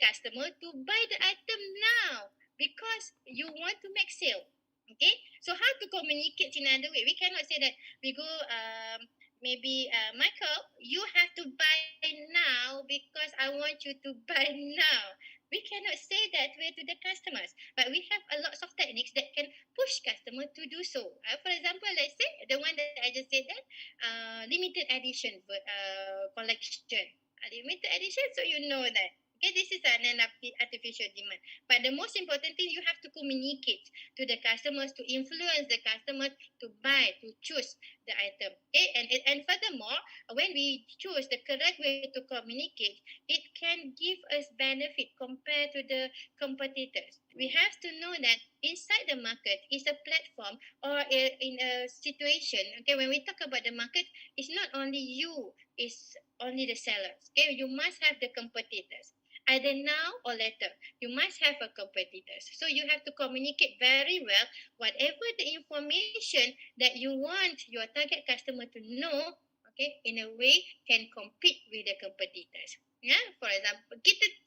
customer to buy the item now because you want to make sale. Okay, so how to communicate in another way? We cannot say that we go maybe Michael, you have to buy now because I want you to buy now. We cannot say that way to the customers, but we have a lot of techniques that can push customer to do so. For example, let's say the one that I just said that limited edition collection. Limited edition, so you know that. Okay, this is an artificial demand. But the most important thing, you have to communicate to the customers, to influence the customer to buy, to choose the item. Okay, and furthermore, when we choose the correct way to communicate, it can give us benefit compared to the competitors. We have to know that inside the market is a platform or in a situation. Okay, when we talk about the market, it's not only you, it's only the sellers. Okay, you must have the competitors. Either now or later, you must have a competitors. So you have to communicate very well whatever the information that you want your target customer to know, okay, in a way can compete with the competitors. Ya, for example,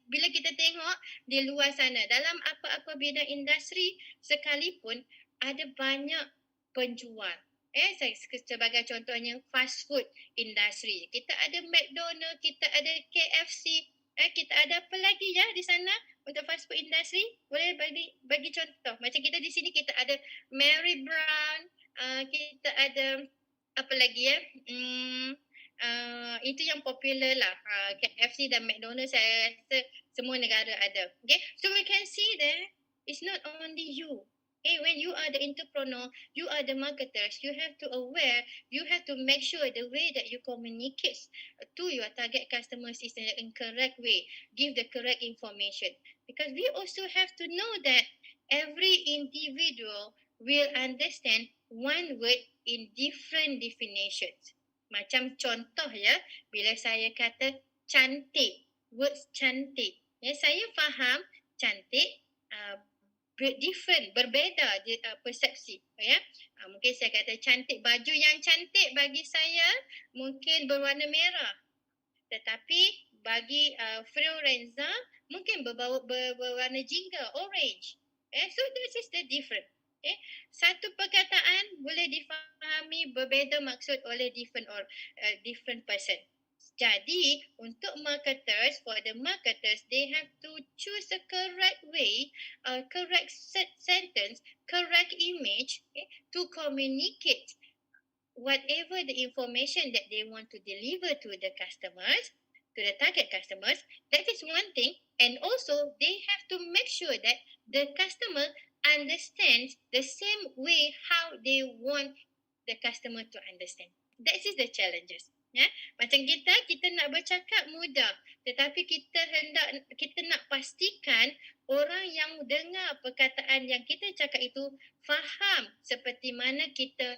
bila kita tengok di luar sana, dalam apa-apa bidang industri sekalipun, ada banyak penjual. Saya sebagai contohnya fast food industry. Kita ada McDonald, kita ada KFC, kita ada apa lagi ya di sana untuk fast food industry? Boleh bagi contoh. Macam kita di sini kita ada Mary Brown, kita ada apa lagi ya? Itu yang popular lah. KFC dan McDonald's saya rasa semua negara ada. Okay? So we can see that it's not only you. Okay, when you are the entrepreneur, you are the marketers, you have to aware, you have to make sure the way that you communicate to your target customers is in correct way. Give the correct information. Because we also have to know that every individual will understand one word in different definitions. Macam contoh ya, bila saya kata cantik, words cantik. Ya, saya faham cantik different, berbeza persepsi. Ya. Mungkin saya kata cantik, baju yang cantik bagi saya mungkin berwarna merah. Tetapi bagi Fiorenza mungkin berwarna jingga, orange. So this is the difference. Satu perkataan boleh difahami berbeza maksud oleh different person. Jadi, untuk marketers, for the marketers, they have to choose a correct way, a correct sentence, correct image to communicate whatever the information that they want to deliver to the customers, to the target customers. That is one thing. And also, they have to make sure that the customer understands the same way how they want the customer to understand. That is the challenges. Ya, macam kita nak bercakap mudah, tetapi kita nak pastikan orang yang dengar perkataan yang kita cakap itu faham seperti mana kita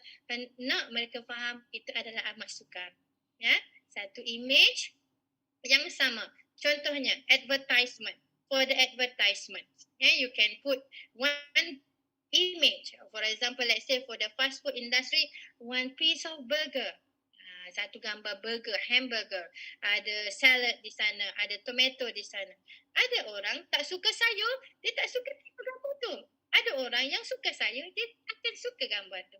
nak mereka faham itu adalah amat sukar. Ya, satu image yang sama. Contohnya advertisement. For the advertisement, you can put one image. For example, let's say for the fast food industry, one piece of burger. Satu gambar burger, hamburger, ada salad di sana, ada tomato di sana. Ada orang tak suka sayur, dia tak suka tengok gambar tu. Ada orang yang suka sayur, dia akan suka gambar tu.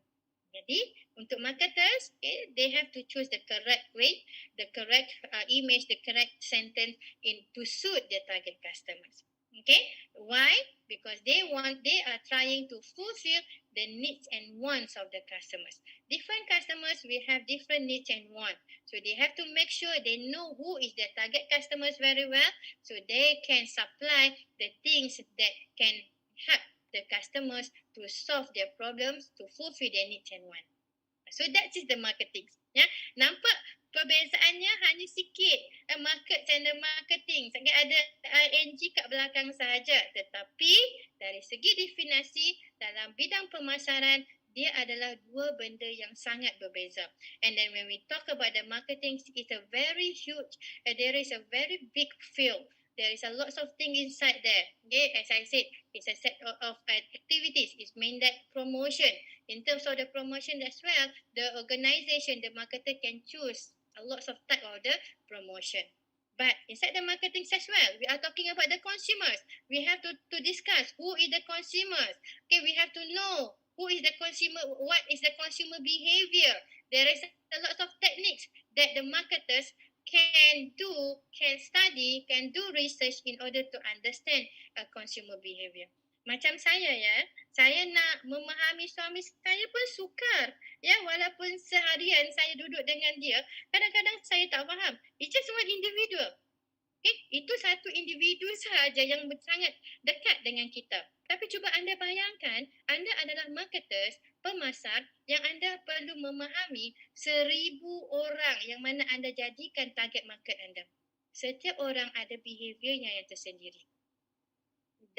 Jadi, untuk marketers, they have to choose the correct way, the correct image, the correct sentence to suit their target customers. Okay? Why? Because they are trying to fulfill the needs and wants of the customers. Different customers will have different needs and wants. So they have to make sure they know who is their target customers very well, so they can supply the things that can help the customers to solve their problems, to fulfill their needs and wants. So that is the marketing. Ya, nampak perbezaannya hanya sikit. Market and the marketing. Sangat ada ing kat belakang sahaja. Tetapi dari segi definisi dalam bidang pemasaran, dia adalah dua benda yang sangat berbeza. And then when we talk about the marketing, it's a very huge, there is a very big field. There is a lot of things inside there. Okay, as I said, it's a set of activities. It's mean that promotion. In terms of the promotion as well, the organization, the marketer can choose a lot of type of the promotion. But inside the marketing as well, we are talking about the consumers. We have to discuss who is the consumers. Okay, we have to know who is the consumer, what is the consumer behavior. There is a lot of techniques that the marketers can do, can study, can do research in order to understand consumer behavior. Macam saya saya nak memahami suami saya pun sukar. Ya, walaupun seharian saya duduk dengan dia, kadang-kadang saya tak faham. It's just one individual. Okay? Itu satu individu sahaja yang sangat dekat dengan kita. Tapi cuba anda bayangkan, anda adalah marketers, pemasar yang anda perlu memahami 1,000 orang yang mana anda jadikan target market anda. Setiap orang ada behaviornya yang tersendiri.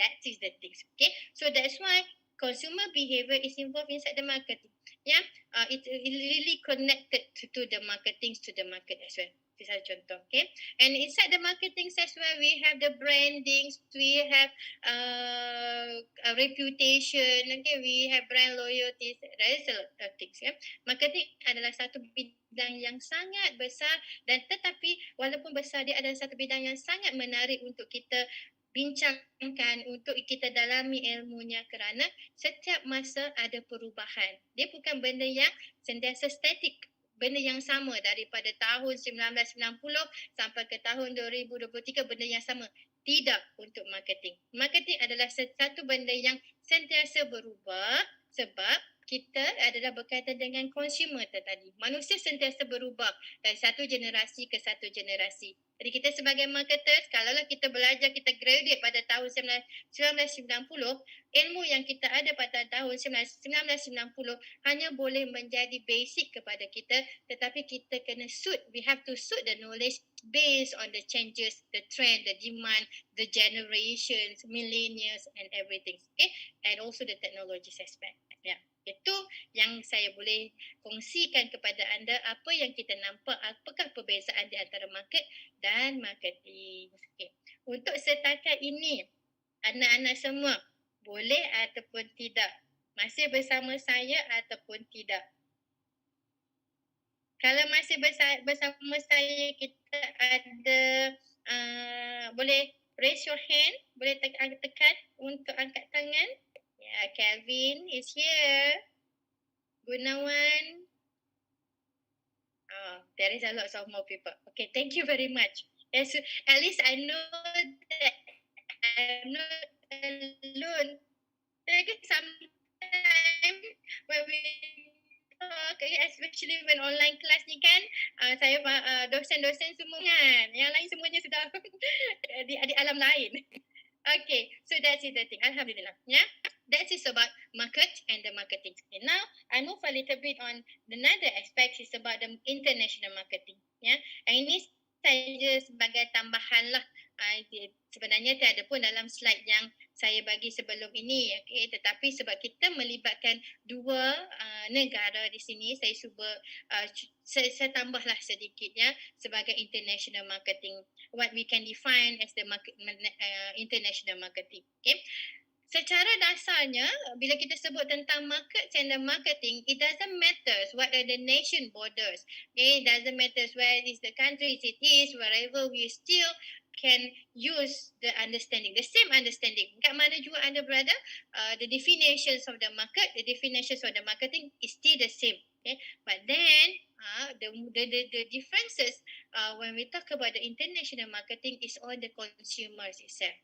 That is the things. Okay, so that's why consumer behavior is involved inside the marketing. Yeah, it really connected to the marketing, to the market as well. This is a contoh. Okay, and inside the marketing as well, we have the brandings, we have a reputation. Okay, we have brand loyalty. There is a lot of things. Yeah, marketing adalah satu bidang yang sangat besar dan tetapi walaupun besar, dia adalah satu bidang yang sangat menarik untuk kita bincangkan, untuk kita dalami ilmunya kerana setiap masa ada perubahan. Dia bukan benda yang sentiasa statik, benda yang sama daripada tahun 1990 sampai ke tahun 2023 benda yang sama. Tidak untuk marketing. Marketing adalah satu benda yang sentiasa berubah sebab kita adalah berkaitan dengan consumer tadi. Manusia sentiasa berubah dari satu generasi ke satu generasi. Jadi kita sebagai marketers, kalaulah kita belajar, kita graduate pada tahun 1990, ilmu yang kita ada pada tahun 1990 hanya boleh menjadi basic kepada kita, tetapi kita kena suit, we have to suit the knowledge based on the changes, the trend, the demand, the generations, millennials and everything. Okay? And also the technology aspect. Yeah. Itu yang saya boleh kongsikan kepada anda, apa yang kita nampak, apakah perbezaan di antara market dan marketing. Okay. Untuk setakat ini, anak-anak semua boleh ataupun tidak masih bersama saya ataupun tidak? Kalau masih bersama saya, kita ada boleh raise your hand, boleh tekan untuk angkat tangan. Yeah, Kelvin is here. Gunawan. Oh, there is a lot of more people. Okay, thank you very much. Yes, at least I know that I'm not alone. Sometimes when we talk, especially when online class ni kan, saya dosen-dosen semua kan, yang lain semuanya sudah di alam lain. Okay, so that's it the thing. Alhamdulillah. Yeah, that is about market and the marketing. Okay, now I move a little bit on another aspect is about the international marketing. Yeah, and ini saja sebagai tambahan lah. Sebenarnya tiada pun dalam slide yang saya bagi sebelum ini. Okay, tetapi sebab kita melibatkan dua negara di sini, saya cuba saya tambahlah sedikitnya sebagai international marketing. What we can define as the international marketing. Okay. Secara dasarnya, bila kita sebut tentang market and the marketing, it doesn't matter what are the nation borders. Okay, it doesn't matter where is the country it is, wherever we still can use the understanding, the same understanding. Kat mana juga anda berada, the definitions of the market, the definitions of the marketing is still the same. Okay, but then the differences when we talk about the international marketing is on the consumers itself.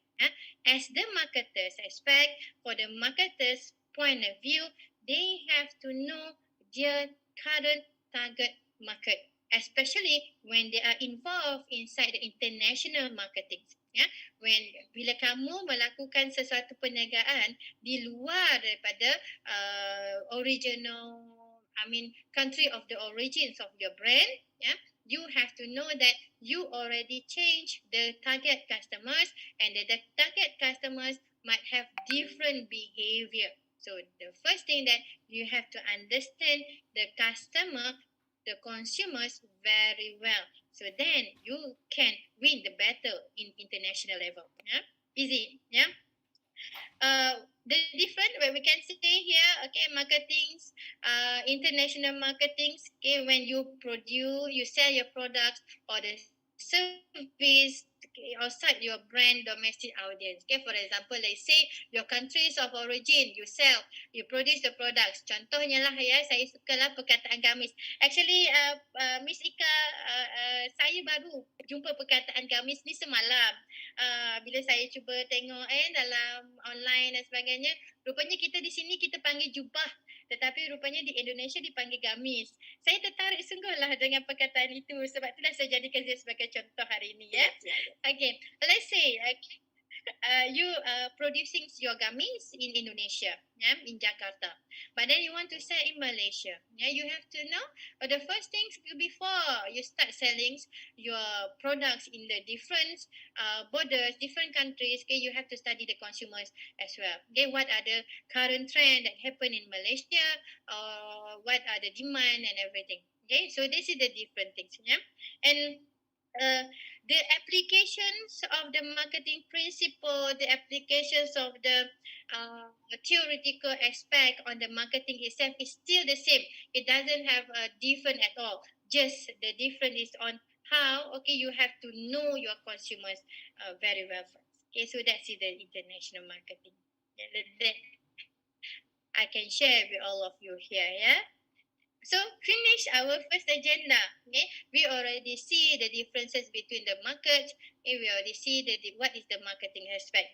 As the marketers aspect, for the marketers point of view, they have to know their current target market, especially when they are involved inside the international marketing. Ya, bila kamu melakukan sesuatu perniagaan di luar daripada country of the origins of your brand, yeah, you have to know that you already changed the target customers and the target customers might have different behavior. So the first thing that you have to understand the customer, the consumers very well. So then you can win the battle in international level. Yeah? Easy. Yeah. The different where we can say here, okay, marketings, international marketings, okay, when you sell your products or the service outside your brand domestic audience. Okay, for example, let's say your countries of origin, you produce the products. Contohnya lah ya, saya sukalah perkataan gamis. Actually, Miss Ika, saya baru jumpa perkataan gamis ni semalam. Bila saya cuba tengok dalam online dan sebagainya, rupanya kita di sini kita panggil jubah. Tetapi rupanya di Indonesia dipanggil gamis. Saya tertarik sungguhlah dengan perkataan itu. Sebab itulah saya jadikan dia sebagai contoh hari ini. Ya. Okay, let's say you producing your gamis in Indonesia, in Jakarta. But then you want to sell in Malaysia. You have to know the first things before you start selling your products in the different borders, different countries. Okay, you have to study the consumers as well. Okay, what are the current trend that happen in Malaysia, or what are the demand and everything. Okay, so this is the different things. Yeah, and the applications of the marketing principle, the applications of the theoretical aspect on the marketing itself is still the same. It doesn't have a different at all. Just the difference is on how, you have to know your consumers very well first. Okay, so that's the international marketing. That I can share with all of you here, yeah? So finish our first agenda. Okay, we already see the differences between the markets. Okay, we already see what is the marketing aspect.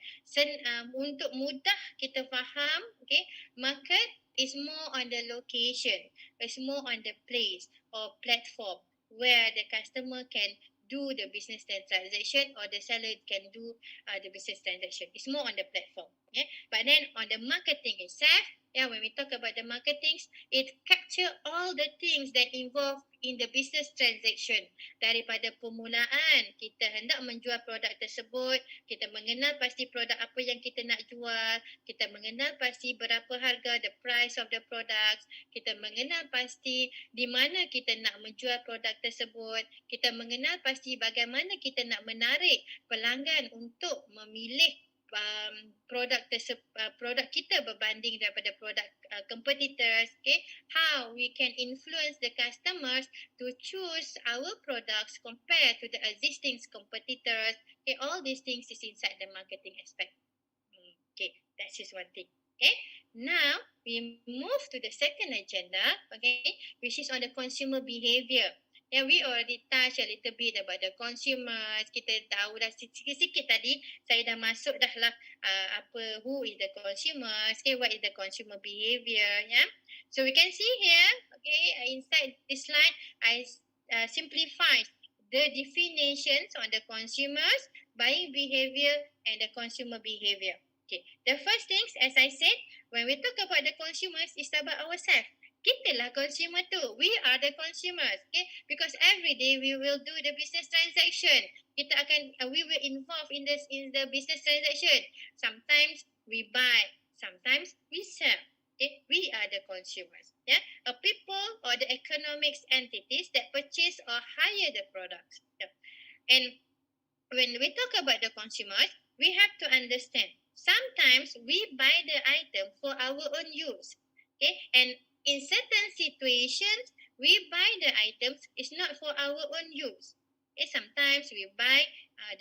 Untuk mudah kita faham, okay, market is more on the location, it's more on the place or platform where the customer can do the business transaction or the seller can do the business transaction. It's more on the platform. Okay, but then on the marketing itself, when we talk about the marketing, it capture all the things that involve in the business transaction. Daripada permulaan, kita hendak menjual produk tersebut, kita mengenal pasti produk apa yang kita nak jual, kita mengenal pasti berapa harga, the price of the products, kita mengenal pasti di mana kita nak menjual produk tersebut, kita mengenal pasti bagaimana kita nak menarik pelanggan untuk memilih produk kita berbanding daripada produk competitors. Okay, how we can influence the customers to choose our products compared to the existing competitors. Okay, all these things is inside the marketing aspect. Okay, that is one thing. Okay, now we move to the second agenda, okay, which is on the consumer behavior. We already touch a little bit about the consumers. Kita tahu dah sikit-sikit tadi. Saya dah masuk dah lah who is the consumers, okay, what is the consumer behavior. Yeah. So we can see here, okay, inside this slide, I simplify the definitions on the consumers, buying behavior and the consumer behavior. Okay. The first things, as I said, when we talk about the consumers, it's about ourselves. Kita lah consumer tu. We are the consumers. Okay? Because every day we will do the business transaction. We will involve in the business transaction. Sometimes we buy, sometimes we sell. Okay? We are the consumers. Yeah? A people or the economics entities that purchase or hire the products. Yeah. And when we talk about the consumers, we have to understand. Sometimes we buy the item for our own use. Okay? And in certain situations, we buy the items is not for our own use. Okay? Sometimes we buy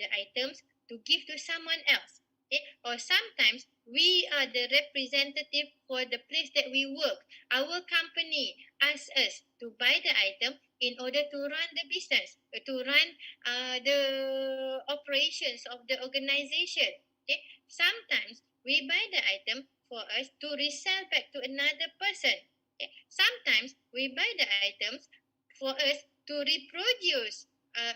the items to give to someone else. Okay? Or sometimes we are the representative for the place that we work. Our company asks us to buy the item in order to run the business, to run the operations of the organization. Okay? Sometimes we buy the item for us to resell back to another person. Okay. Sometimes we buy the items for us to reproduce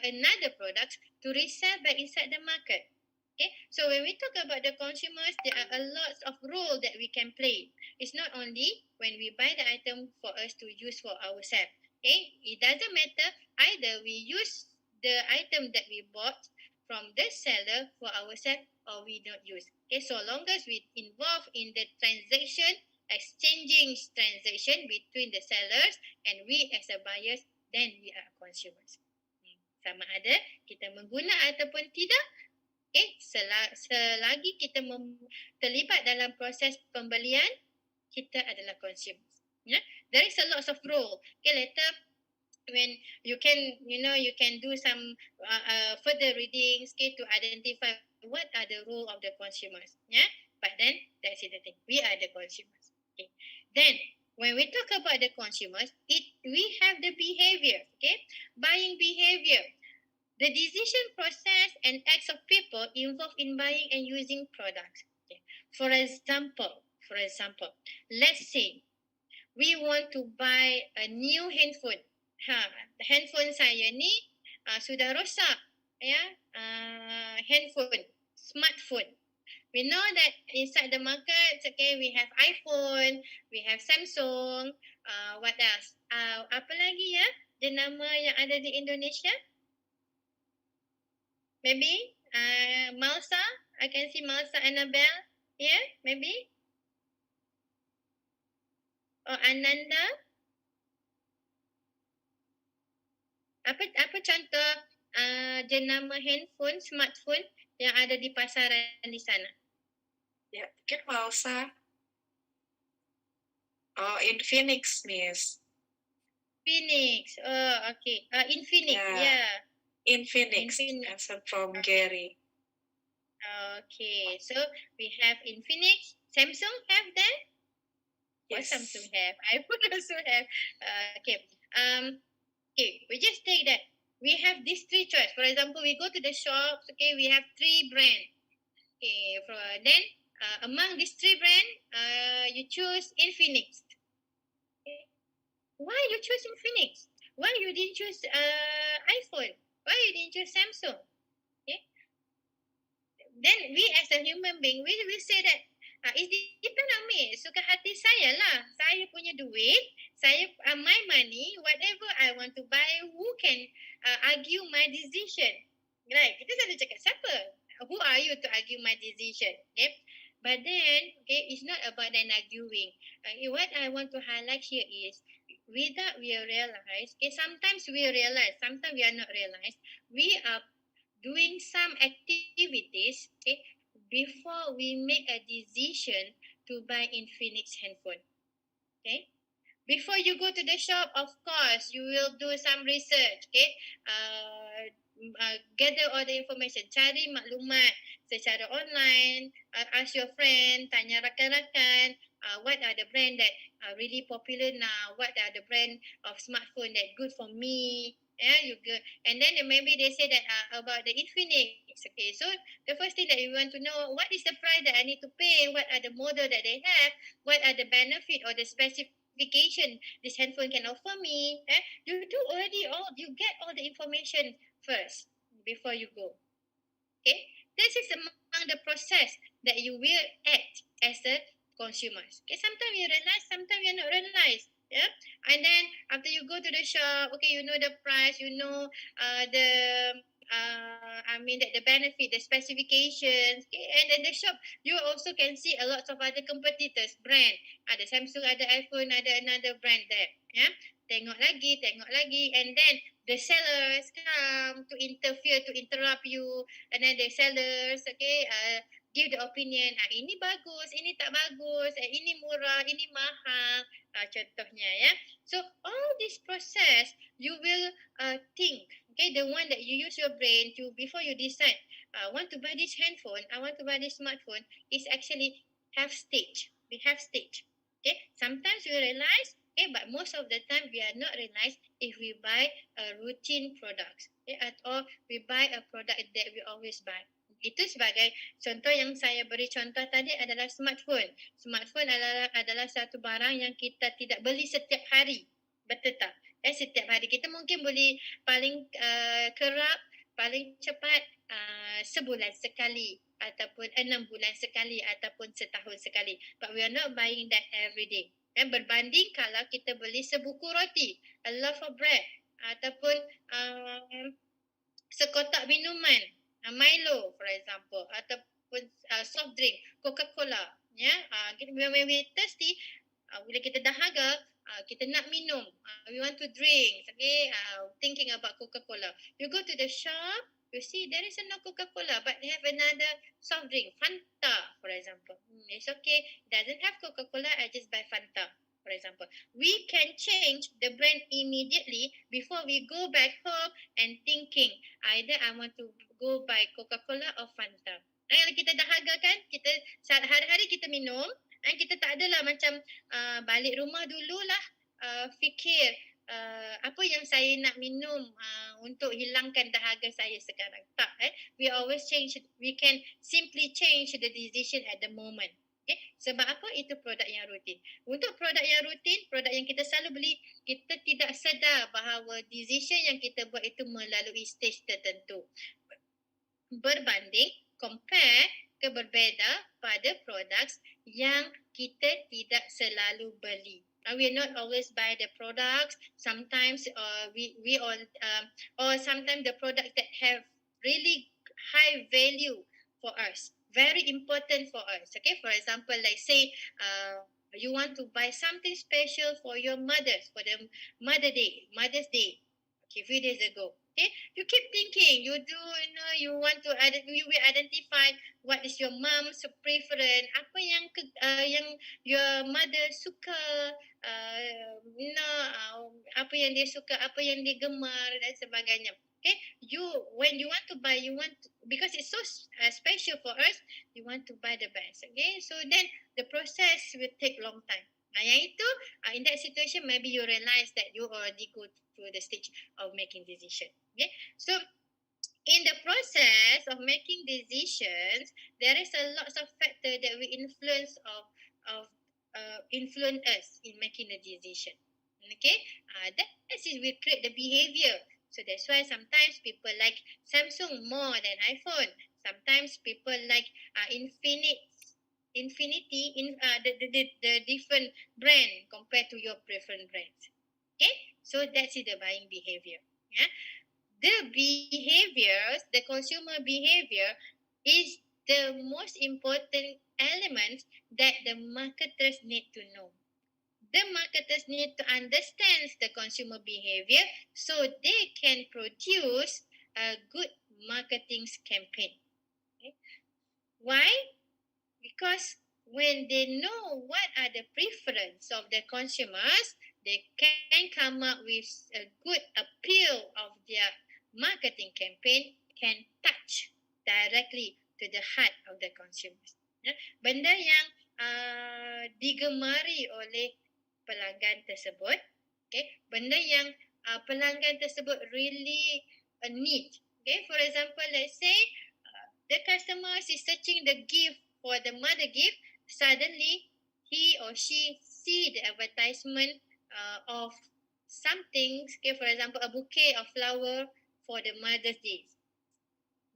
another product to resell back inside the market. Okay. So when we talk about the consumers, there are a lot of role that we can play. It's not only when we buy the item for us to use for ourselves. Okay. It doesn't matter either we use the item that we bought from the seller for ourselves or we don't use. Okay. So long as we involve in the transaction, exchanging transaction between the sellers and we as a buyers, then we are consumers. Sama ada kita mengguna ataupun tidak, okay, selagi kita terlibat dalam proses pembelian, kita adalah consumers. Yeah? There is a lot of role. Okay, later when you can, you can do some further readings, okay, to identify what are the role of the consumers. Yeah, but then that's it, the thing. We are the consumers. Okay. Then when we talk about the consumers, we have the behavior. Okay, buying behavior, the decision process and acts of people involved in buying and using products. Okay. For example, let's say we want to buy a new handphone. Handphone saya ni sudah rosak, ya. Handphone, smartphone. We know that inside the market, okay, we have iPhone, we have Samsung, what else? Apa lagi ya? Jenama yang ada di Indonesia? Maybe Malsa. I can see Malsa Annabelle. Yeah, maybe. Or Ananda. Apa contoh jenama handphone, smartphone yang ada di pasaran di sana? Ya, mungkin Malsa. Oh, Infinix, Miss. Phoenix. Oh, okay. Infinix, yeah. Infinix, as from Gary. Okay, so we have Infinix. Samsung have that? Yes. What Samsung have? iPhone also have. Okay. Okay, we just take that. We have these three choice. For example, we go to the shops. Okay, we have 3 brands. Okay, then among these 3 brands, you choose Infinix. Okay. Why you choose Infinix? Why you didn't choose iPhone? Why you didn't choose Samsung? Okay. Then we as a human being, we say that it depends on me. Suka hati saya lah. Saya punya duit. Saya my money. Whatever I want to buy, who can argue my decision? Right? Kita selalu cakap siapa? Who are you to argue my decision? Okay. But then, okay, it's not about then arguing. What I want to highlight here is, without we realize, okay, sometimes we realize, sometimes we are not realized, we are doing some activities, okay, before we make a decision to buy Infinix handphone. Okay. Before you go to the shop, of course, you will do some research, okay. Gather all the information, cari maklumat secara online, ask your friend, tanya rakan-rakan, what are the brand that are really popular now, what are the brand of smartphone that good for me. Yeah, you go, and then maybe they say that about the Infinix. Okay, so the first thing that you want to know, what is the price that I need to pay? What are the model that they have? What are the benefit or the specification this handphone can offer me? You do already you get all the information first before you go. Okay, this is among the process that you will act as a consumer. Okay, sometimes you realize, sometimes you not realize. Yeah, and then after you go to the shop, okay, you know the price, you know the the benefit, the specifications, okay, and then the shop you also can see a lot of other competitors brand. Ada Samsung, ada iPhone, ada another brand there. Yeah, tengok lagi, and then the sellers come to interfere, to interrupt you, and then the sellers, okay, give the opinion, ini bagus, ini tak bagus, ini murah, ini mahal, contohnya, ya. So all this process you will think, okay, the one that you use your brain to before you decide, want to buy this handphone, I want to buy this smartphone, is actually have stage. We have stage. Okay, sometimes we realize, okay, but most of the time we are not realize if we buy a routine products, okay, or we buy a product that we always buy. Itu sebagai contoh yang saya beri contoh tadi adalah smartphone. Smartphone adalah satu barang yang kita tidak beli setiap hari. Betul tak? Setiap hari kita mungkin beli paling kerap, paling cepat sebulan sekali ataupun 6 bulan sekali ataupun setahun sekali. But we are not buying that every day. Berbanding kalau kita beli sebuku roti, a loaf of bread, ataupun sekotak minuman, Milo for example, ataupun soft drink, Coca-Cola. Ya, when we thirsty, bila kita dahaga, kita nak minum, we want to drink, okay, thinking about Coca-Cola. You go to the shop, you see there is no Coca-Cola, but they have another soft drink, Fanta for example. It's okay, it doesn't have Coca-Cola, I just buy Fanta. for example. We can change the brand immediately before we go back home and thinking, either I want to go buy Coca-Cola or Fanta. Kalau kita dahaga kan, kita hari-hari kita minum, dan kita tak adalah macam balik rumah dululah fikir apa yang saya nak minum untuk hilangkan dahaga saya sekarang. Tak, we always change, we can simply change the decision at the moment. Okay? Sebab apa? Itu produk yang rutin. Untuk produk yang rutin, produk yang kita selalu beli, kita tidak sedar bahawa decision yang kita buat itu melalui stage tertentu. Berbanding, compare ke berbeza pada produk yang kita tidak selalu beli. We are not always buy the products. Sometimes we all or sometimes the products that have really high value for us, very important for us. Okay, for example, like say you want to buy something special for your mothers, for the Mother's Day. Okay, few days ago. Okay, you keep thinking, you will identify what is your mom's preference, apa yang your mother suka, apa yang dia suka, apa yang dia gemar dan sebagainya. Okay, when you want to buy, because it's so special for us, you want to buy the best. Okay, so then the process will take long time. Yang itu, in that situation, maybe you realize that you already go through the stage of making decision. Okay, so in the process of making decisions, there is a lot of factor that we influence influence us in making a decision. Okay, that is we create the behavior. So that's why sometimes people like Samsung more than iPhone. Sometimes people like the different brand compared to your preferred brands. Okay, so that's the buying behavior. Yeah, the behaviors, the consumer behavior, is the most important element that the marketers need to know. The marketers need to understand the consumer behavior so they can produce a good marketing campaign. Okay. Why? Because when they know what are the preference of the consumers, they can come up with a good appeal of their marketing campaign, can touch directly to the heart of the consumers. Benda yang digemari oleh pelanggan tersebut, okay, benda yang pelanggan tersebut really need. Okay, for example, let's say the customer is searching the gift for the mother gift. Suddenly, he or she see the advertisement of something. Okay, for example, a bouquet of flower for the Mother's Day.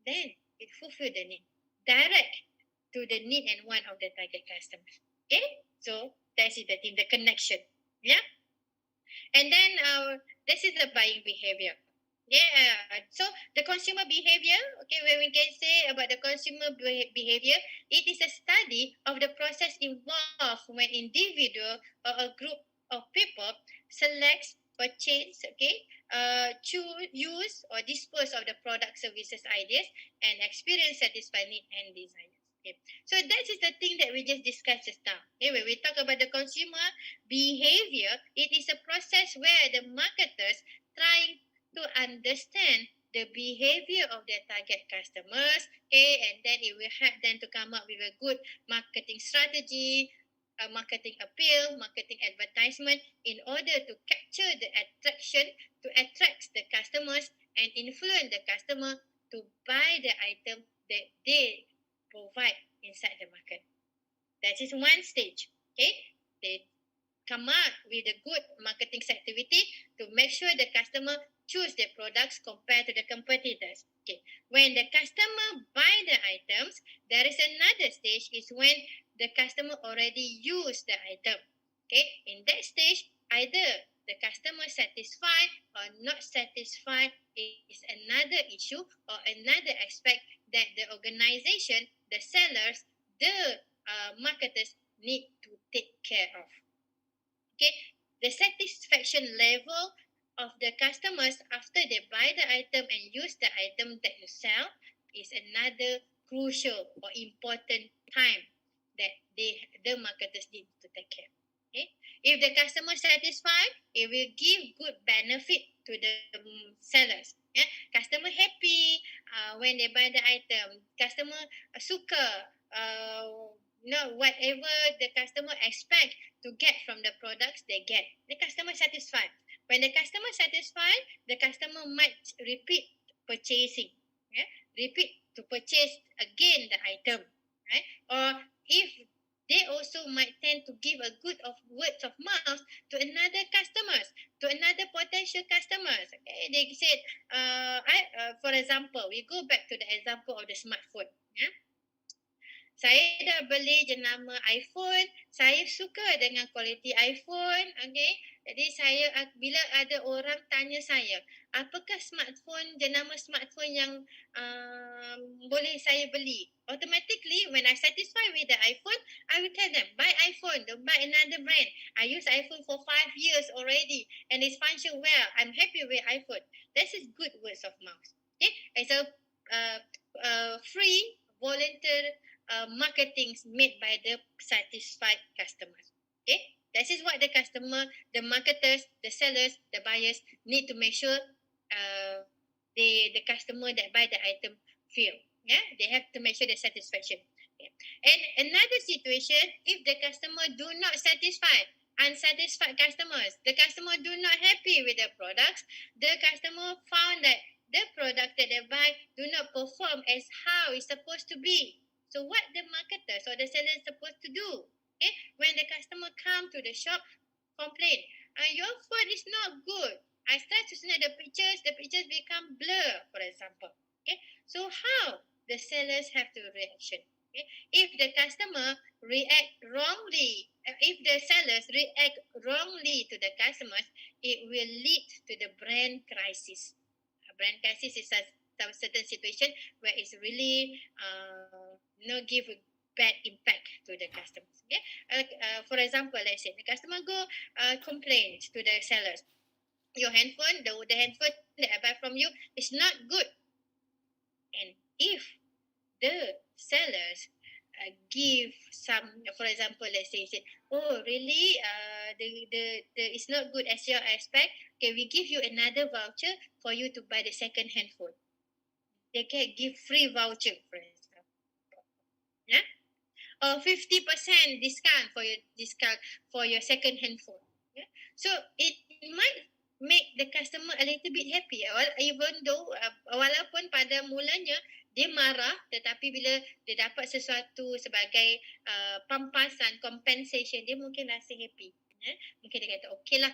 Then it fulfill the need, direct to the need and want of the target customers. Okay, so that is the thing, the connection. Yeah, and then this is the buying behavior. Yeah, so the consumer behavior, okay, when we can say about the consumer behavior, it is a study of the process involved when individual or a group of people selects, purchase, okay, choose, use or dispose of the product, services, ideas, and experience satisfying need and desires. Okay. So that is the thing that we just discussed just now. Okay, when we talk about the consumer behavior, it is a process where the marketers trying to understand the behavior of their target customers, okay, and then it will help them to come up with a good marketing strategy, a marketing appeal, marketing advertisement in order to capture the attraction, to attract the customers and influence the customer to buy the item that they provide inside the market. That is one stage. Okay, they come up with a good marketing activity to make sure the customer choose their products compared to the competitors. Okay, when the customer buy the items, there is another stage is when the customer already use the item. Okay, in that stage, either the customer satisfied or not satisfied is another issue or another aspect that the organization, the sellers, the marketers need to take care of. Okay, the satisfaction level of the customers after they buy the item and use the item that you sell is another crucial or important time that the marketers need to take care. Okay? If the customer satisfied, it will give good benefit to the sellers. Yeah? Customer happy when they buy the item. Customer suka. Whatever the customer expect to get from the products they get. The customer satisfied. When the customer satisfied, the customer might repeat purchasing. Yeah? Repeat to purchase again the item. Right? Or if they also might tend to give a good of words of mouth to another customers, to another potential customers. Okay, they said, for example, we go back to the example of the smartphone. Yeah? Saya dah beli jenama iPhone, saya suka dengan kualiti iPhone, okay. Jadi saya bila ada orang tanya saya, apakah jenama smartphone yang boleh saya beli? Automatically when I satisfy with the iPhone, I will tell them buy iPhone, don't buy another brand. I use iPhone for 5 years already and it's function well. I'm happy with iPhone. This is good words of mouth. Okay, it's a free volunteer marketing made by the satisfied customers. Okay, that is what the customer, the marketers, the sellers, the buyers need to make sure the customer that buy the item feel. Yeah, they have to make sure the satisfaction. Okay. And another situation, if the customer do not satisfied, unsatisfied customers, the customer do not happy with the products, the customer found that the product that they buy do not perform as how it's supposed to be. So what the marketers or the seller is supposed to do? Okay, when the customer come to the shop, complain, your food is not good. I start to see the pictures become blur, for example. Okay, so how the sellers have to reaction? Okay, if the customer react wrongly, if the sellers react wrongly to the customers, it will lead to the brand crisis. A brand crisis is some certain situation where it's really give a bad impact to the customers. Okay, for example, let's say the customer go complain to the sellers, your handphone, the handphone that I buy from you is not good. And if the sellers give some, for example, let's say, oh really, the it's not good as you expect. Okay, we give you another voucher for you to buy the second handphone. They can give free voucher, for example. Yeah, or 50% discount for your second handphone. Yeah, so it might make the customer a little bit happy. Even though walaupun pada mulanya dia marah, tetapi bila dia dapat sesuatu sebagai pampasan, compensation, dia mungkin rasa happy. Mungkin dia kata okay lah,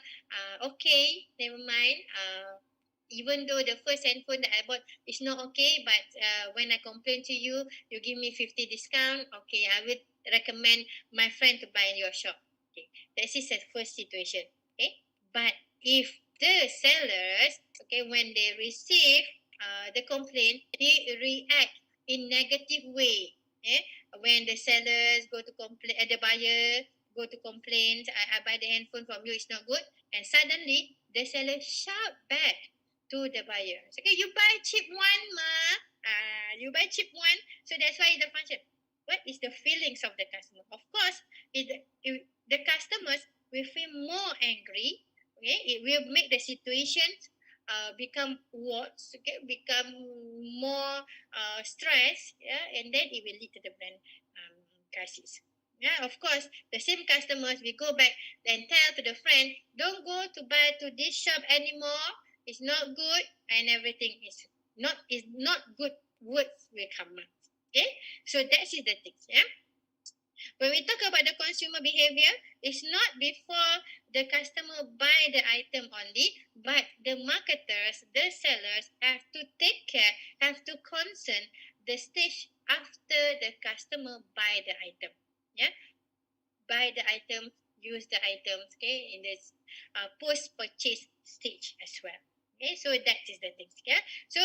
okay, never mind. Even though the first handphone that I bought is not okay, but when I complain to you, you give me 50 discount. Okay, I would recommend my friend to buy in your shop. Okay, that is the first situation. Okay, but if the sellers, okay, when they receive the complaint, they react in negative way. Okay, when the sellers go to complain, the buyer go to complain, I buy the handphone from you, it's not good, and suddenly the seller shout back to the buyers. Okay, you buy cheap one, ma. You buy cheap one, so that's why the function. What is the feelings of the customer? Of course, the customers will feel more angry. Okay, it will make the situation become worse. Okay, become more stress. Yeah, and then it will lead to the brand crisis. Yeah, of course, the same customers will go back and tell to the friend, don't go to buy to this shop anymore. It's not good, and everything is not good. Words will come out. Okay, so that is the thing. Yeah. When we talk about the consumer behavior, it's not before the customer buy the item only, but the marketers, the sellers have to take care, have to concern the stage after the customer buy the item. Yeah, buy the item, use the items. Okay, in this post-purchase stage as well. Okay, so that is the thing. Yeah. So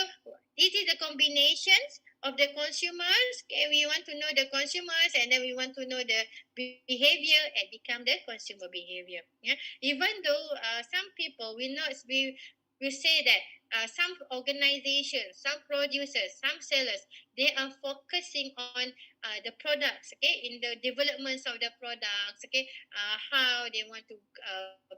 this is the combinations of the consumers. Okay, we want to know the consumers, and then we want to know the behavior and become the consumer behavior. Yeah. Even though some people will not be we say that some organizations, some producers, some sellers, they are focusing on the products, okay, in the developments of the products, okay, how they want to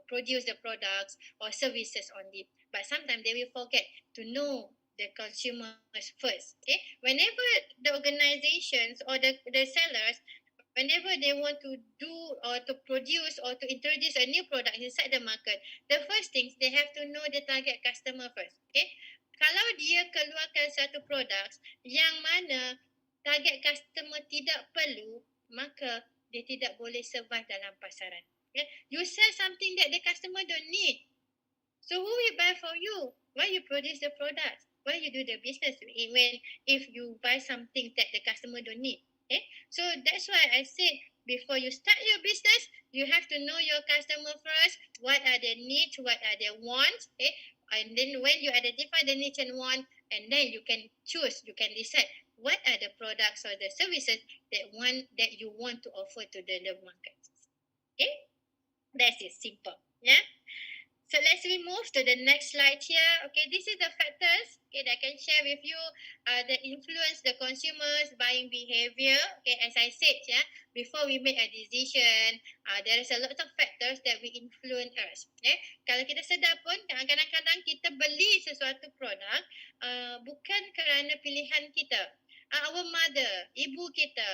produce the products or services on it. But sometimes they will forget to know the consumers first. Okay, whenever the organizations or the sellers, whenever they want to do or to produce or to introduce a new product inside the market, the first things they have to know the target customer first. Okay, kalau dia keluarkan satu produk yang mana target customer tidak perlu, maka dia tidak boleh survive dalam pasaran. Okay? You sell something that the customer don't need, so who will buy for you? Why you produce the product? Why you do the business when if you buy something that the customer don't need? Okay? So that's why I said before you start your business, you have to know your customer first. What are their needs? What are their wants? Okay? And then when you identify the needs and want, and then you can choose, you can decide what are the products or the services that you want to offer to the market. Okay? That's it, simple. Yeah. So let's move to the next slide here. Okay, this is the factors that I can share with you that influence the consumers' buying behavior. Okay, as I said, yeah, before we make a decision, there is a lot of factors that will influence us. Okay, kalau kita sedar pun, kadang-kadang kita beli sesuatu produk bukan kerana pilihan kita. Our mother, ibu kita,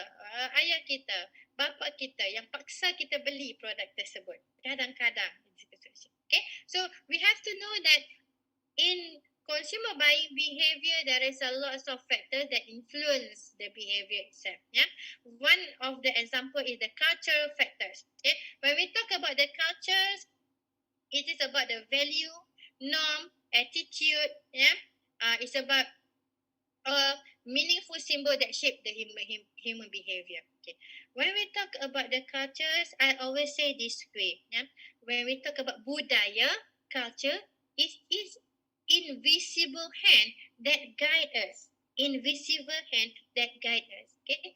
ayah kita, bapa kita yang paksa kita beli produk tersebut. Kadang-kadang. Okay, so we have to know that in consumer buying behavior, there is a lot of factors that influence the behavior itself. Yeah, one of the example is the cultural factors. Okay, when we talk about the cultures, it is about the value, norm, attitude. Yeah, it's about a meaningful symbol that shape the human behavior. Okay, when we talk about the cultures, I always say this way. Yeah, when we talk about budaya, culture, it is invisible hand that guide us. Invisible hand that guide us. Okay,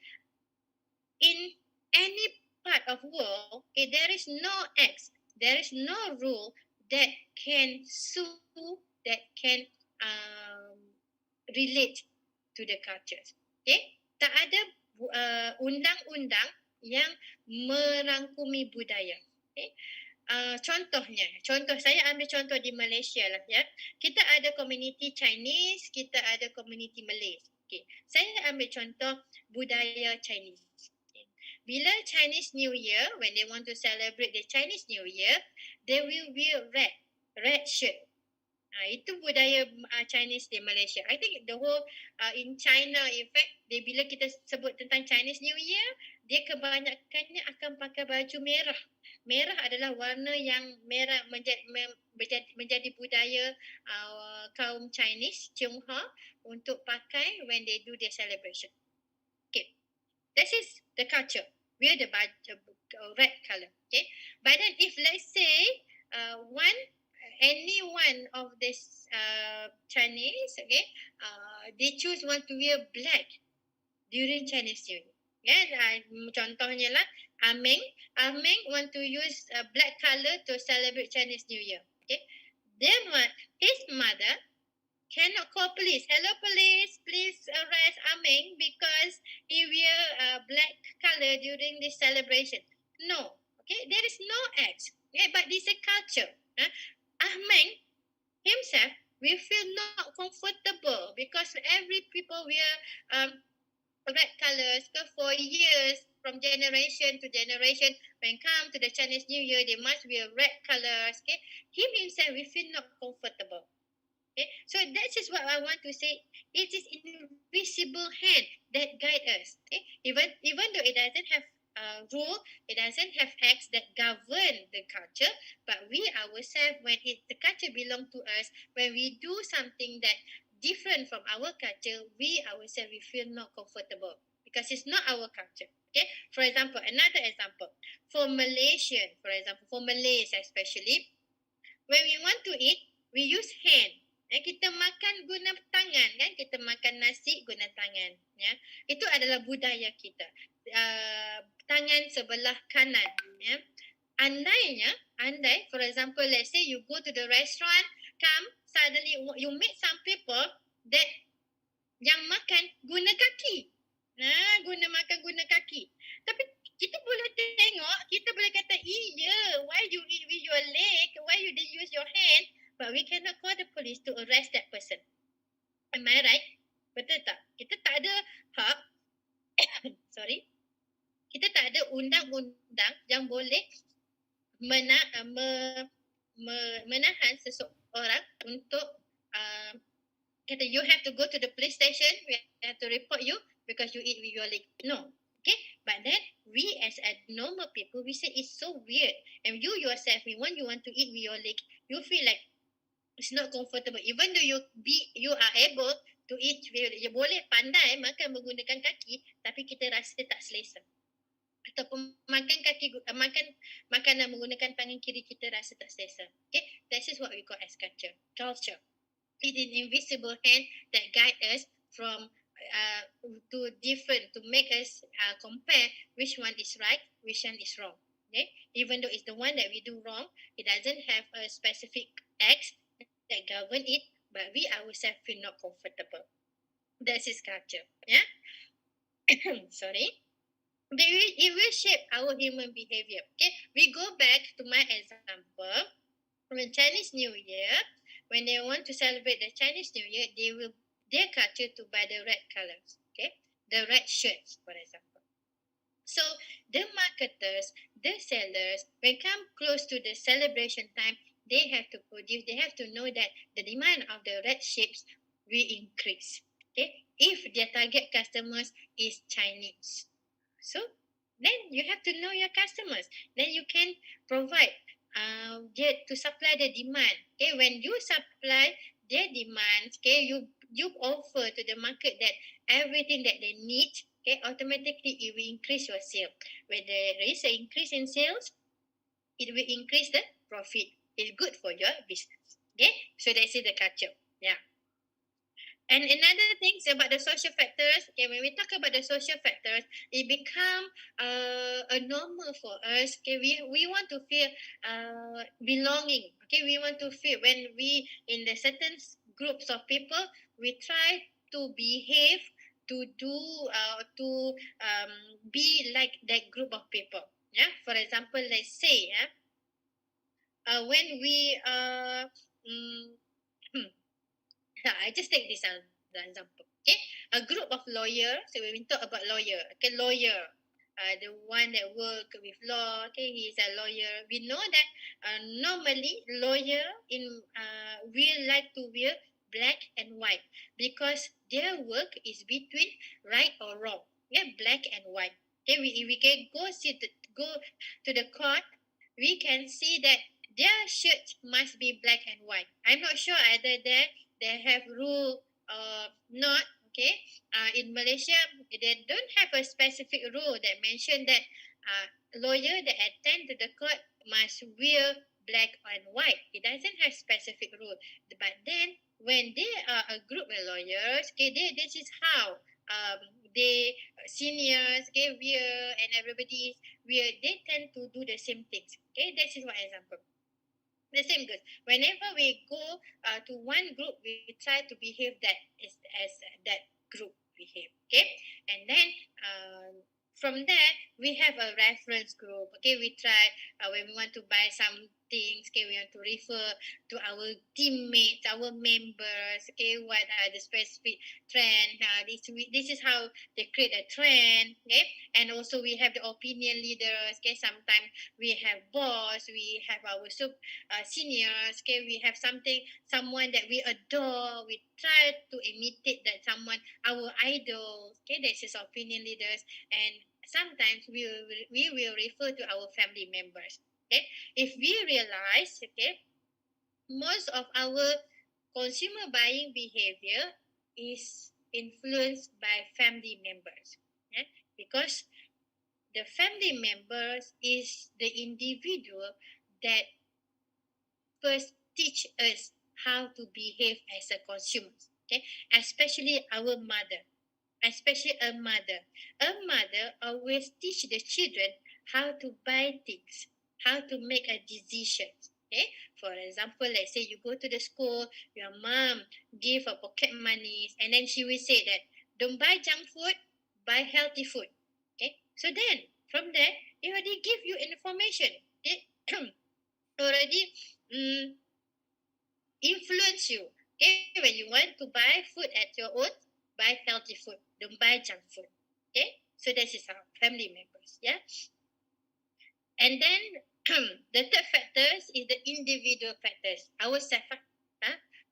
in any part of world, okay, there is no X, there is no rule that can relate to the cultures. Okay, tak ada undang-undang yang merangkumi budaya. Okay. Contoh saya ambil contoh di Malaysia lah ya. Kita ada community Chinese, kita ada community Malay. Okay. Saya ambil contoh budaya Chinese. Okay. Bila Chinese New Year, when they want to celebrate the Chinese New Year, they will wear red shirt. Itu budaya Chinese di Malaysia. I think the whole in China, in fact, bila kita sebut tentang Chinese New Year, dia kebanyakannya akan pakai baju merah. Merah adalah warna yang merah menjadi budaya kaum Chinese, Tionghoa, untuk pakai when they do their celebration. Okay, that is the culture. Wear the red color. Okay, but then if let's say any one of this Chinese, okay, they want to wear black during Chinese New Year. Yeah, contohnya lah, Ameng want to use black color to celebrate Chinese New Year. Okay, then his mother cannot call police. Hello police, please arrest Ameng because he wear black color during this celebration. No, okay, there is no act. Okay, but this is a culture. Ameng himself will feel not comfortable because every people wear red colors for years, from generation to generation. When come to the Chinese New Year, they must wear red colors. Okay, him himself will feel not comfortable. Okay, so that is what I want to say. It is invisible hand that guide us. Okay, even though it doesn't have rule, it doesn't have acts that govern the culture, but we ourselves, when the culture belong to us, when we do something that different from our culture, we ourselves we feel not comfortable because it's not our culture. Okay, for example, another example for Malaysian, for example, for Malays especially, when we want to eat, we use hand. Kita makan guna tangan, kan? Kita makan nasi guna tangan. Ya, itu adalah budaya kita. Tangan sebelah kanan. Ya. Andai, for example, let's say you go to the restaurant, come suddenly you meet some people that yang makan guna kaki. Guna kaki. Tapi kita boleh tengok, kita boleh kata, why you eat with your leg? Why you didn't use your hand? But we cannot call the police to arrest that person. Am I right? Betul tak? Kita tak ada hak, sorry, kita tak ada undang-undang yang boleh menahan seseorang untuk kata you have to go to the police station, we have to report you because you eat with your leg. No. Okay, but then we as a normal people, we say it's so weird. And you yourself, when you want to eat with your leg, you feel like it's not comfortable. Even though you are able to eat with your leg, you boleh pandai makan menggunakan kaki, tapi kita rasa tak selesa. Ataupun makan makanan menggunakan tangan kiri, kita rasa tak selesa. Okay, this is what we call as culture. It is invisible hand that guide us from to make us compare which one is right, which one is wrong. Okay, even though it's the one that we do wrong, it doesn't have a specific acts that govern it, but we ourselves feel not comfortable. That is culture. Yeah. Sorry. It will shape our human behavior. Okay, we go back to my example. When Chinese New Year, when they want to celebrate the Chinese New Year, their culture to buy the red colors. Okay, the red shirts, for example. So the marketers, the sellers, when come close to the celebration time, they have to produce. They have to know that the demand of the red shirts will increase. Okay, if their target customers is Chinese. So then you have to know your customers. Then you can provide to supply the demand. Okay, when you supply their demands, okay, you offer to the market that everything that they need, okay, automatically it will increase your sale. When there is an increase in sales, it will increase the profit. It's good for your business. Okay, so that's the culture. Yeah. And another thing about the social factors, okay, when we talk about the social factors, it become a normal for us. Okay, we want to feel belonging. Okay, we want to feel when we in the certain groups of people, we try to behave to be like that group of people. Yeah, for example, let's say when we I just take this as an example. Okay, a group of lawyers. So when we talk about lawyer, okay, lawyer, the one that work with law. Okay, he is a lawyer. We know that normally lawyer will like to wear black and white because their work is between right or wrong. Yeah, black and white. Okay, we can go to the court. We can see that their shirt must be black and white. I'm not sure either they have rule or not. Okay, in Malaysia they don't have a specific rule that mention that lawyer that attend to the court must wear black and white. It doesn't have specific rule. But then when they are a group of lawyers, okay, this is how they seniors, okay, wear and everybody is wear. They tend to do the same things. Okay, this is one example. The same goes. Whenever we go to one group, we try to behave as that group behave. Okay, and then from there we have a reference group. Okay, we try when we want to buy some things. Okay, we want to refer to our teammates, our members. Okay, what are the specific trend? This is how they create a trend. Okay, and also we have the opinion leaders. Okay, sometimes we have boss, we have our seniors. Okay, we have someone that we adore. We try to imitate that someone, our idols. Okay, this is opinion leaders, and sometimes we will refer to our family members. Okay, if we realize, okay, most of our consumer buying behavior is influenced by family members. Okay? Because the family members is the individual that first teach us how to behave as a consumer. Okay, especially our mother. Especially a mother. A mother always teach the children how to buy things, how to make a decision. Okay, for example, let's say you go to the school, your mom give a pocket money, and then she will say that don't buy junk food, buy healthy food. Okay, so then from there, it already give you information. Okay, already influence you. Okay, when you want to buy food at your own, buy healthy food. Don't buy junk food. Okay, so this is our family members. Yeah, and then the third factors is the individual factors. Our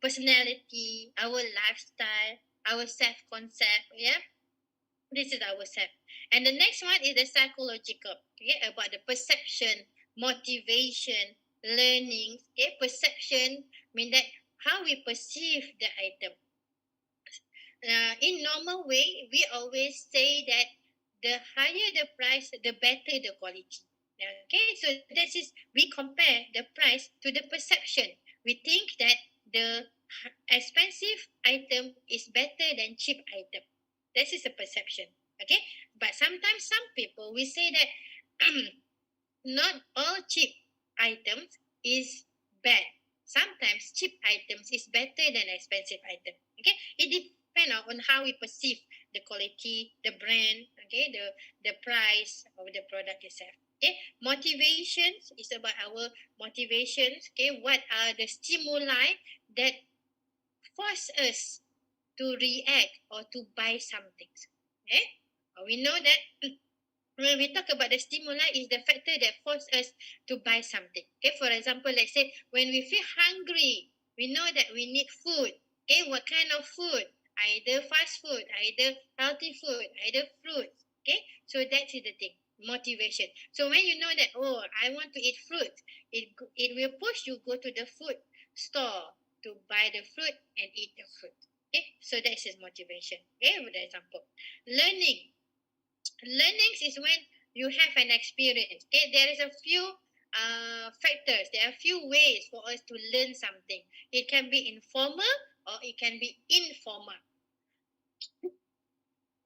personality, our lifestyle, our self concept. Yeah, this is our self. And the next one is the psychological. Okay, about the perception, motivation, learning. Okay, perception mean that how we perceive the item. In normal way, we always say that the higher the price, the better the quality. Okay, so this is we compare the price to the perception. We think that the expensive item is better than cheap item. This is a perception. Okay, but sometimes some people we say that not all cheap items is bad. Sometimes cheap items is better than expensive item. Okay, it depends on how we perceive the quality, the brand, okay, the price of the product itself. Okay, motivations is about our motivations. Okay, what are the stimuli that force us to react or to buy something? Okay, we know that when we talk about the stimuli is the factor that force us to buy something. Okay, for example, let's say when we feel hungry, we know that we need food. Okay, what kind of food? Either fast food, either healthy food, either fruits. Okay, so that is the thing, motivation. So when you know that, oh, I want to eat fruit, it will push you go to the food store to buy the fruit and eat the fruit. Okay, so that is motivation. Okay, for example, learning. Learning is when you have an experience. Okay, there is a few factors. There are a few ways for us to learn something. It can be informal or it can be informal.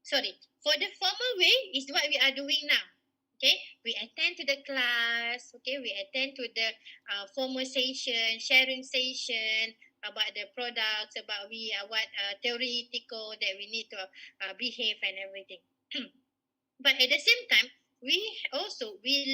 Sorry, for the formal way is what we are doing now. Okay, we attend to the class. Okay, we attend to the formal session, sharing session about the products, about what theoretical that we need to behave and everything. But at the same time, we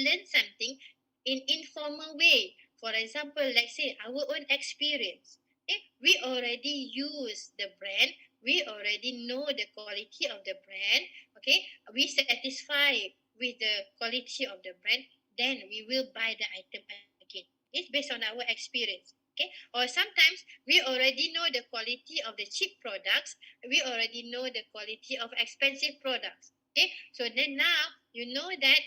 learn something in informal way. For example, let's say our own experience. Okay? We already use the brand. We already know the quality of the brand. Okay, we satisfied with the quality of the brand. Then we will buy the item again. It's based on our experience. Okay, or sometimes we already know the quality of the cheap products. We already know the quality of expensive products. Okay, so then now you know that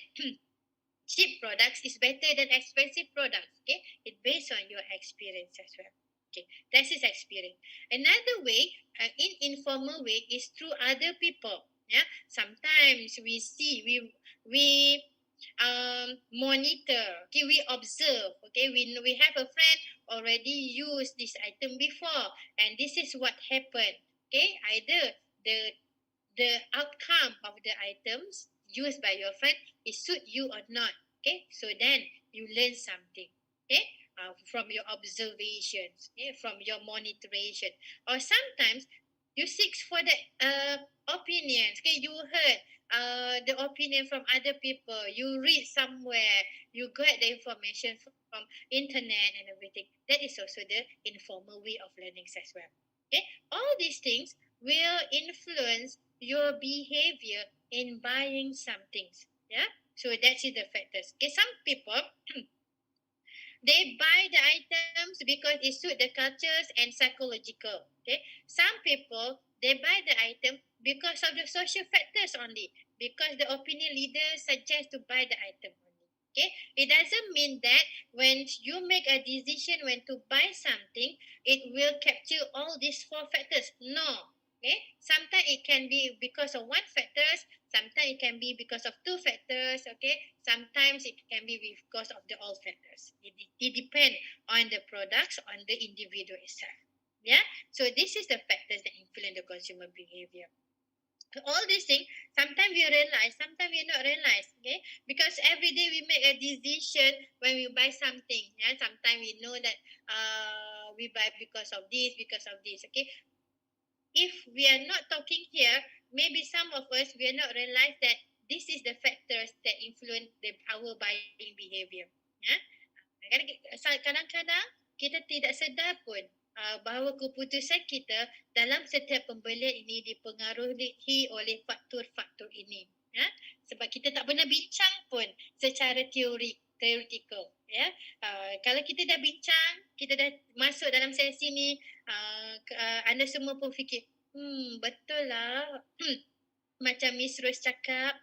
cheap products is better than expensive products. Okay, it's based on your experience as well. Okay, that is experience. Another way, in informal way, is through other people. Yeah, sometimes we monitor. Okay, we observe. Okay, we have a friend already used this item before, and this is what happened. Okay, either the outcome of the items used by your friend is suit you or not. Okay, so then you learn something. Okay, from your observations, okay? From your monitoration, or sometimes you seek for the opinions. Okay, you heard the opinion from other people. You read somewhere. You get the information from internet and everything. That is also the informal way of learning as well. Okay, all these things will influence your behavior in buying some things. Yeah, so that's the factors. Okay, some people they buy the items because it suit the cultures and psychological. Okay, some people they buy the item because of the social factors only, because the opinion leaders suggest to buy the item only. Okay, it doesn't mean that when you make a decision when to buy something, it will capture all these four factors. No. Okay, sometimes it can be because of one factors, sometimes it can be because of two factors. Okay, sometimes it can be because of the all factors. It depends on the products, on the individual itself. Yeah, so this is the factors that influence the consumer behavior. all these things, sometimes we realize, sometimes we not realize, okay? Because every day we make a decision when we buy something. Yeah, sometimes we know that we buy because of this, okay? If we are not talking here, maybe some of us we are not realize that this is the factors that influence our buying behavior. Yeah? Kadang-kadang kita tidak sedar pun bahawa keputusan kita dalam setiap pembelian ini dipengaruhi oleh faktor-faktor ini. Ya? Sebab kita tak pernah bincang pun secara theoretical. Ya? Kalau kita dah bincang, kita dah masuk dalam sesi ni, anda semua pun fikir, betul lah. Macam Miss Rose cakap,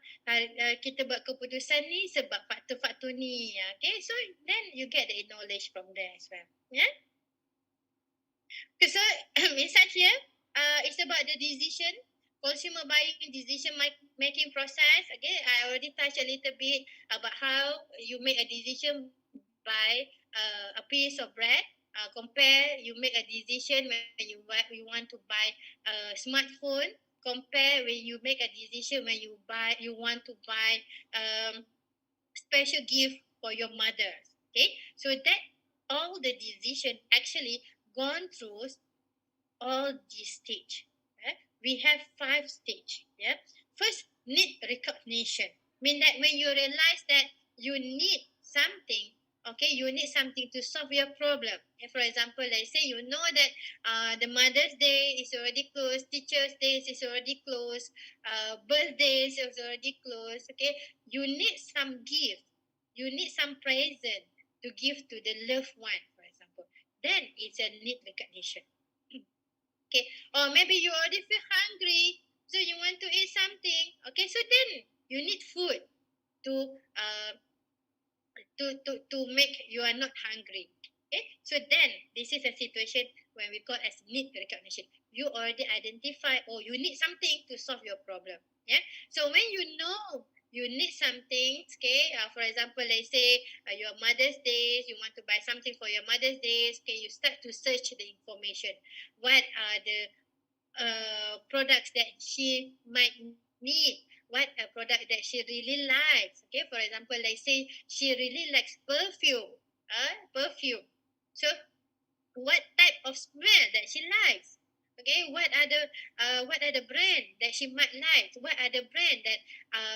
kita buat keputusan ni sebab faktor-faktor ni. Okay, so then you get the knowledge from there as well. Yeah. Okay, so inside here, it's about the decision, consumer buying decision making process. Okay, I already touched a little bit about how you make a decision by a piece of bread. Compare, you make a decision when you want to buy a smartphone. Compare when you make a decision when you want to buy special gift for your mother. Okay, so that all the decision actually gone through all these stage. We have 5 stage. Yeah, first, need recognition. Mean that when you realize that you need something, okay, you need something to solve your problem. For example, let's say you know that the Mother's Day is already closed, Teacher's Day is already closed, birthdays is already closed. Okay, you need some gift, you need some present to give to the loved one, for example. Then it's a need recognition. Okay, or maybe you already feel hungry, so you want to eat something. Okay, so then you need food to make you are not hungry. Okay, so then this is a situation when we call as need recognition. You already identify, or you need something to solve your problem. Yeah, so when you know you need something, okay, for example, let's say your Mother's Day, you want to buy something for your Mother's Day, okay, you start to search the information. What are the products that she might need? What a product that she really likes? Okay, for example, let's say she really likes perfume. Perfume. So, what type of smell that she likes? Okay, what are the brand that she might like? What are the brand that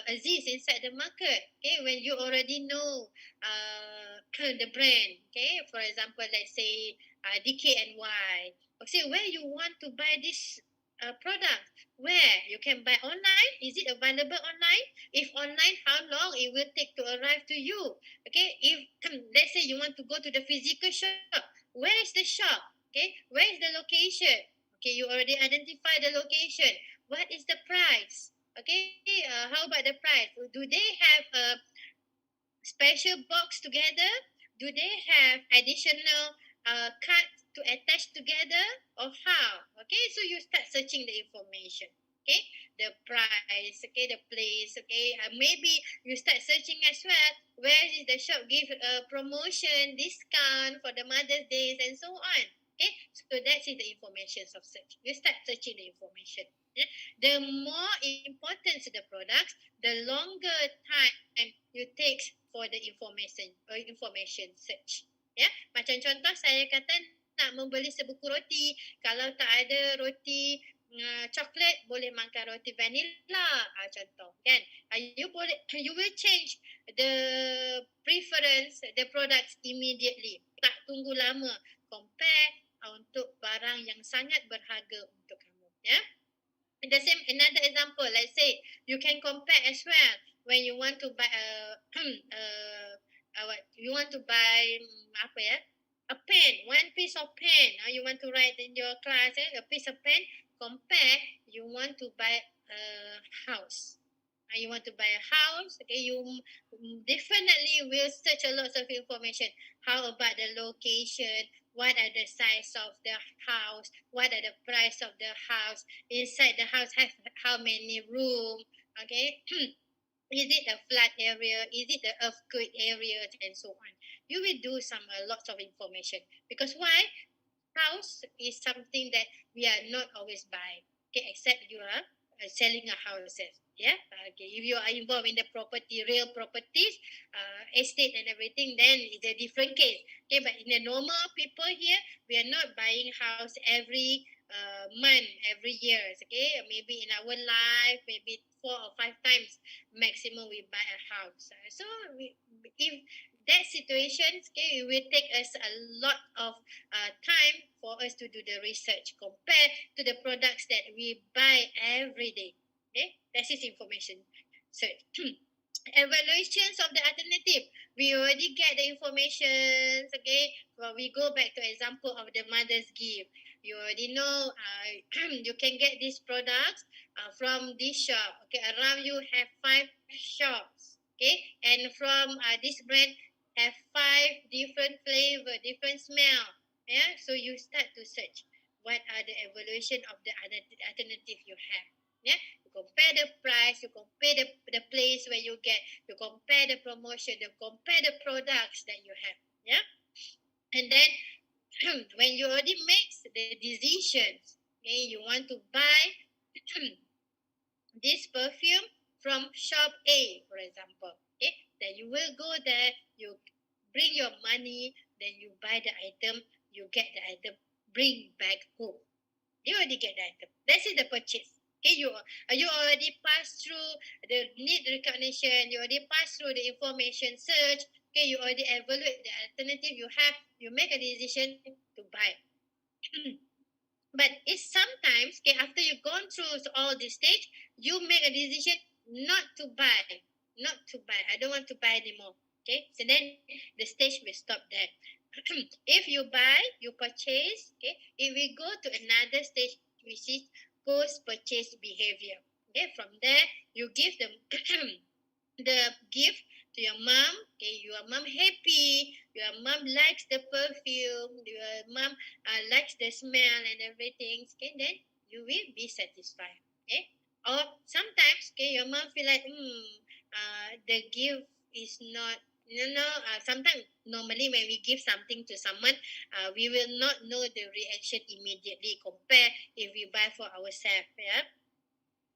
exist inside the market? Okay, when you already know the brand. Okay, for example, let's say DKNY. Okay, where you want to buy this product? Where you can buy online? Is it available online? If online, how long it will take to arrive to you? Okay, if let's say you want to go to the physical shop, where is the shop? Okay, where is the location? Okay, you already identify the location. What is the price? Okay, how about the price? Do they have a special box together? Do they have additional cards to attach together, or how? Okay, so you start searching the information. Okay, the price, okay, the place, okay, maybe you start searching as well. Where is the shop give a promotion, discount for the Mother's Days, and so on. Okay, so that is the information of search. You start searching the information. Yeah? The more important the products, the longer time you take for the information search. Ya, macam contoh saya kata nak membeli sebuku roti, kalau tak ada roti coklat, boleh makan roti vanilla, contoh kan. You will change the preference the products immediately. Tak tunggu lama compare untuk barang yang sangat berharga untuk kamu, ya. The same, another example, let's say you can compare as well when you want to buy you want to buy a pen, one piece of pen. You want to write in your class, a piece of pen. Compare, you want to buy a house. You want to buy a house, okay, you definitely will search a lot of information. How about the location? What are the size of the house? What are the price of the house? Inside the house have how many room? Okay. Is it a flat area? Is it the earthquake area, and so on? You will do lots of information, because why? House is something that we are not always buying. Okay, except you are selling a houses. Yeah. Okay. If you are involved in the property, real properties, estate and everything, then it's a different case. Okay. But in the normal people here, we are not buying house every month, every year. Okay. Maybe in our life, maybe 4 or 5 times maximum we buy a house. So if that situation, okay, it will take us a lot of time for us to do the research compared to the products that we buy every day. Okay, that is information. So evaluations of the alternative. We already get the information. Okay, well, we go back to example of the mother's gift. You already know you can get these products from this shop. Okay, around you have 5 shops. Okay, and from this brand have 5 different flavor, different smell. Yeah, so you start to search what are the evaluation of the alternative you have. Yeah, you compare the price, you compare the place where you get, you compare the promotion, you compare the products that you have. Yeah, and then when you already make the decisions, okay, you want to buy this perfume from shop A, for example. Okay, then you will go there, you bring your money, then you buy the item, you get the item, bring back home. You already get the item. That is the purchase. Okay, you already passed through the need recognition, you already passed through the information search, okay, you already evaluate the alternative you have, you make a decision to buy. But it's sometimes, okay, after you've gone through all this stage, you make a decision not to buy. Not to buy. I don't want to buy anymore. Okay, so then the stage will stop there. If you buy, you purchase, okay, if we go to another stage, which is post-purchase behavior. Okay, from there, you give them the gift to your mom. Okay, your mom happy, your mom likes the perfume, your mom likes the smell and everything. Okay, then you will be satisfied. Okay, or sometimes, okay, your mom feel like the gift is not, sometimes normally when we give something to someone, we will not know the reaction immediately compare if we buy for ourselves. Yeah,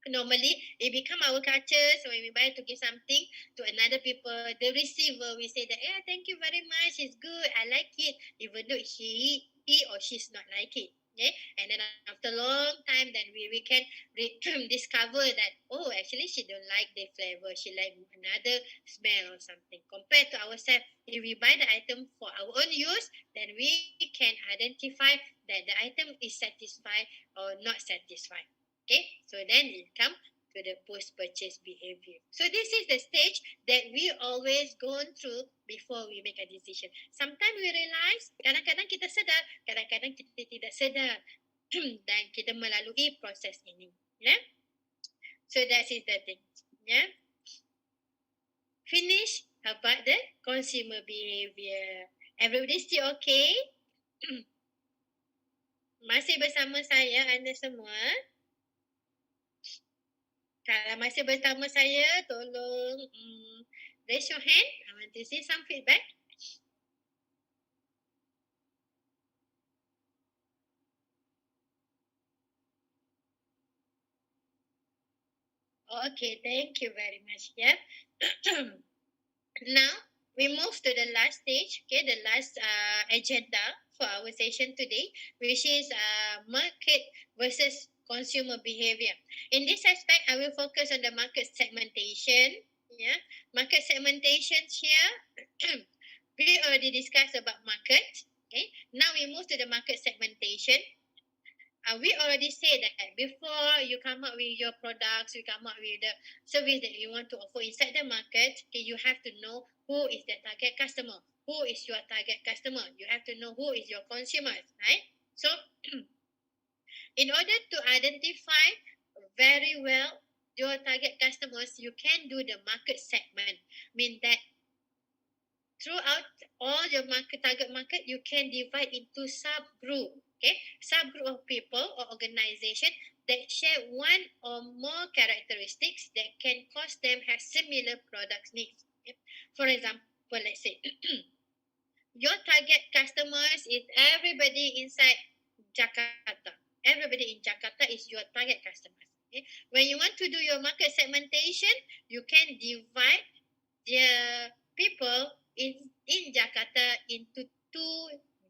normally it become our culture. So when we buy to give something to another people, the receiver will say that, yeah, thank you very much, it's good, I like it, even though he or she's not like it. Okay, and then after a long time, then we can discover that, oh, actually she don't like the flavor, she like another smell or something. Compared to ourselves, if we buy the item for our own use, then we can identify that the item is satisfied or not satisfied. Okay, so then it come to the post-purchase behavior. So this is the stage that we always gone through before we make a decision. Sometimes we realize, kadang-kadang kita sedar, kadang-kadang kita tidak sedar dan kita melalui proses ini. Yeah? So that is the thing. Yeah? Finish about the consumer behavior. Everybody still okay? Masih bersama saya anda semua? Kalau masih bersama saya, tolong raise your hand. I want to see some feedback. Okay, thank you very much. Yeah. Now, we move to the last stage, okay, the last agenda for our session today, which is market versus consumer behavior. In this aspect, I will focus on the market segmentation. Yeah, market segmentation here. We already discussed about market. Okay, now we move to the market segmentation. We already said that before you come up with your products, you come up with the service that you want to offer inside the market, okay, you have to know who is the target customer, who is your target customer. You have to know who is your consumers, right? So, in order to identify very well your target customers, you can do the market segment. Mean that throughout all your target market, you can divide into subgroup. Okay, subgroup of people or organization that share one or more characteristics that can cause them have similar product needs. Okay? For example, let's say your target customers is everybody inside Jakarta. Everybody in Jakarta is your target customers. Okay? When you want to do your market segmentation, you can divide the people in Jakarta into two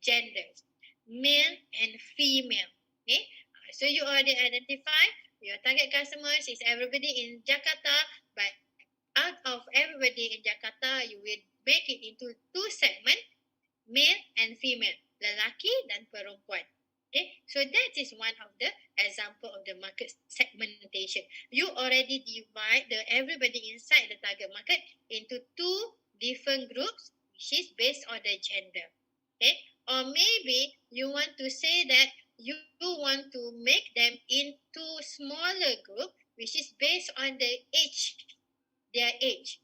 genders, male and female. Okay? So you already identify your target customers is everybody in Jakarta, but out of everybody in Jakarta, you will make it into two segments, male and female, lelaki dan perempuan. Okay, so that is one of the example of the market segmentation. You already divide everybody inside the target market into two different groups, which is based on the gender. Okay, or maybe you want to say that you want to make them into smaller group, which is based on the age, their age.